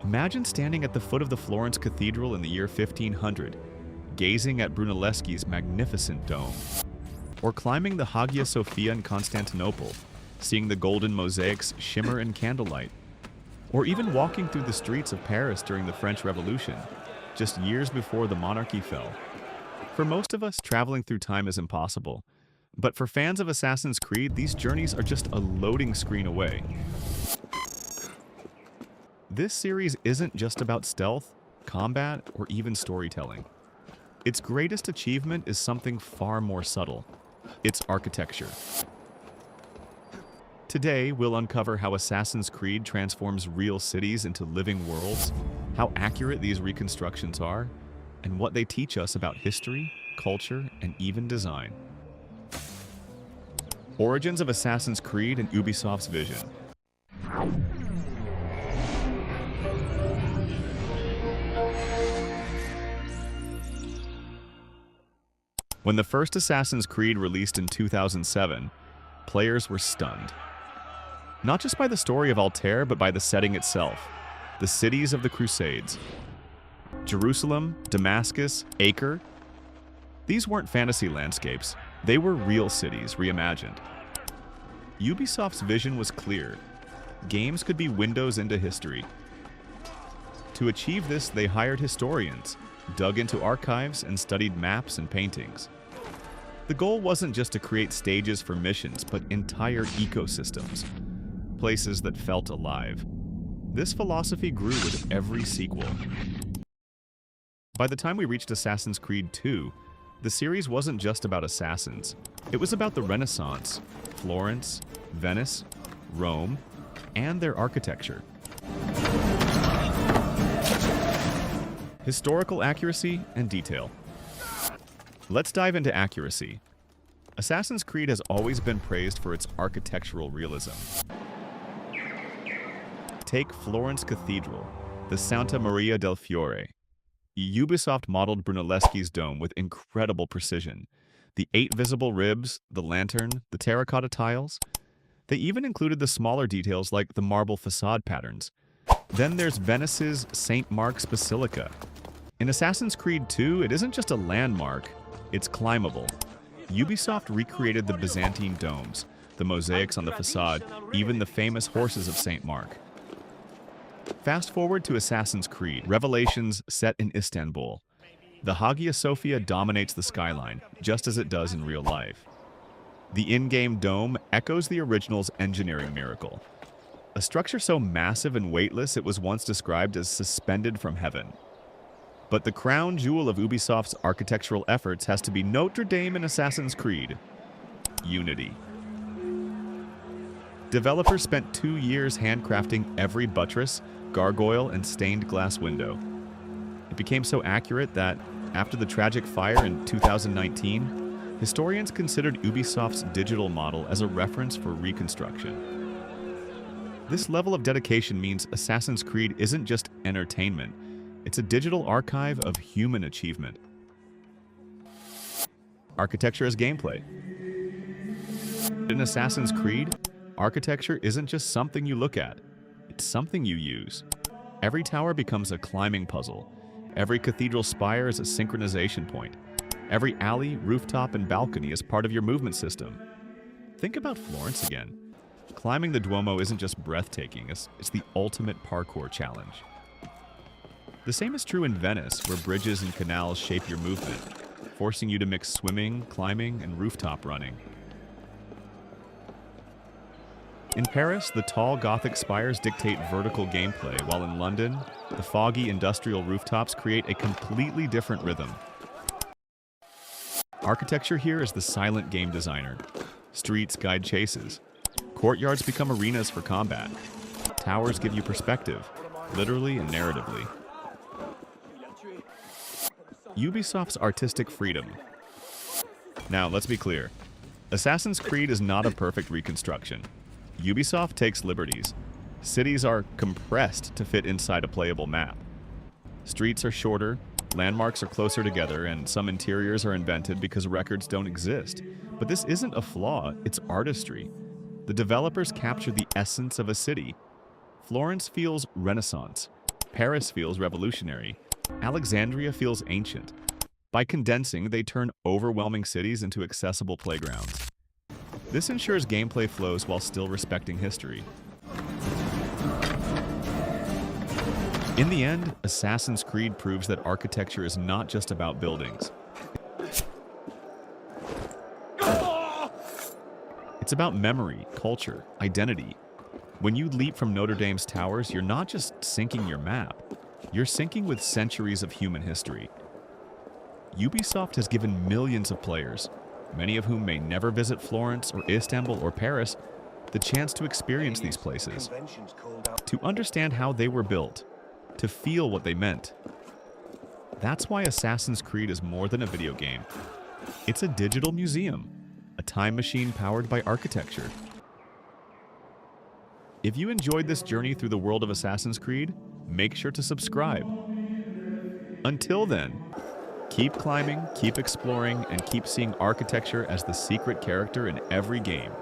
Imagine standing at the foot of the Florence Cathedral in the year 1500, gazing at Brunelleschi's magnificent dome. Or climbing the Hagia Sophia in Constantinople, seeing the golden mosaics shimmer in candlelight. Or even walking through the streets of Paris during the French Revolution, just years before the monarchy fell. For most of us, traveling through time is impossible. But for fans of Assassin's Creed, these journeys are just a loading screen away. This series isn't just about stealth, combat, or even storytelling. Its greatest achievement is something far more subtle: its architecture. Today, we'll uncover how Assassin's Creed transforms real cities into living worlds, how accurate these reconstructions are, and what they teach us about history, culture, and even design. Origins of Assassin's Creed and Ubisoft's vision. When the first Assassin's Creed released in 2007, players were stunned. Not just by the story of Altair, but by the setting itself, the cities of the Crusades. Jerusalem, Damascus, Acre. These weren't fantasy landscapes, they were real cities reimagined. Ubisoft's vision was clear. Games could be windows into history. To achieve this, they hired historians, dug into archives, and studied maps and paintings. The goal wasn't just to create stages for missions, but entire ecosystems, places that felt alive. This philosophy grew with every sequel. By the time we reached Assassin's Creed 2, the series wasn't just about assassins. It was about the Renaissance, Florence, Venice, Rome, and their architecture. Historical accuracy and detail. Let's dive into accuracy. Assassin's Creed has always been praised for its architectural realism. Take Florence Cathedral, the Santa Maria del Fiore. Ubisoft modeled Brunelleschi's dome with incredible precision. The 8 visible ribs, the lantern, the terracotta tiles. They even included the smaller details like the marble facade patterns. Then there's Venice's St. Mark's Basilica. In Assassin's Creed 2, it isn't just a landmark, it's climbable. Ubisoft recreated the Byzantine domes, the mosaics on the facade, even the famous horses of St. Mark. Fast forward to Assassin's Creed, Revelations set in Istanbul. The Hagia Sophia dominates the skyline, just as it does in real life. The in-game dome echoes the original's engineering miracle. A structure so massive and weightless it was once described as suspended from heaven. But the crown jewel of Ubisoft's architectural efforts has to be Notre Dame in Assassin's Creed: Unity. Developers spent 2 years handcrafting every buttress, gargoyle, and stained glass window. It became so accurate that, after the tragic fire in 2019, historians considered Ubisoft's digital model as a reference for reconstruction. This level of dedication means Assassin's Creed isn't just entertainment, it's a digital archive of human achievement. Architecture as gameplay. In Assassin's Creed, architecture isn't just something you look at, it's something you use. Every tower becomes a climbing puzzle. Every cathedral spire is a synchronization point. Every alley, rooftop, and balcony is part of your movement system. Think about Florence again. Climbing the Duomo isn't just breathtaking, it's the ultimate parkour challenge. The same is true in Venice, where bridges and canals shape your movement, forcing you to mix swimming, climbing, and rooftop running. In Paris, the tall Gothic spires dictate vertical gameplay, while in London, the foggy industrial rooftops create a completely different rhythm. Architecture here is the silent game designer. Streets guide chases. Courtyards become arenas for combat. Towers give you perspective, literally and narratively. Ubisoft's artistic freedom. Now, let's be clear. Assassin's Creed is not a perfect reconstruction. Ubisoft takes liberties. Cities are compressed to fit inside a playable map. Streets are shorter, landmarks are closer together, and some interiors are invented because records don't exist. But this isn't a flaw, it's artistry. The developers capture the essence of a city. Florence feels Renaissance. Paris feels revolutionary. Alexandria feels ancient. By condensing, they turn overwhelming cities into accessible playgrounds. This ensures gameplay flows while still respecting history. In the end, Assassin's Creed proves that architecture is not just about buildings. It's about memory, culture, identity. When you leap from Notre Dame's towers, you're not just syncing your map. You're syncing with centuries of human history. Ubisoft has given millions of players, many of whom may never visit Florence or Istanbul or Paris, the chance to experience these places, to understand how they were built, to feel what they meant. That's why Assassin's Creed is more than a video game. It's a digital museum, a time machine powered by architecture. If you enjoyed this journey through the world of Assassin's Creed, make sure to subscribe. Until then, keep climbing, keep exploring, and keep seeing architecture as the secret character in every game.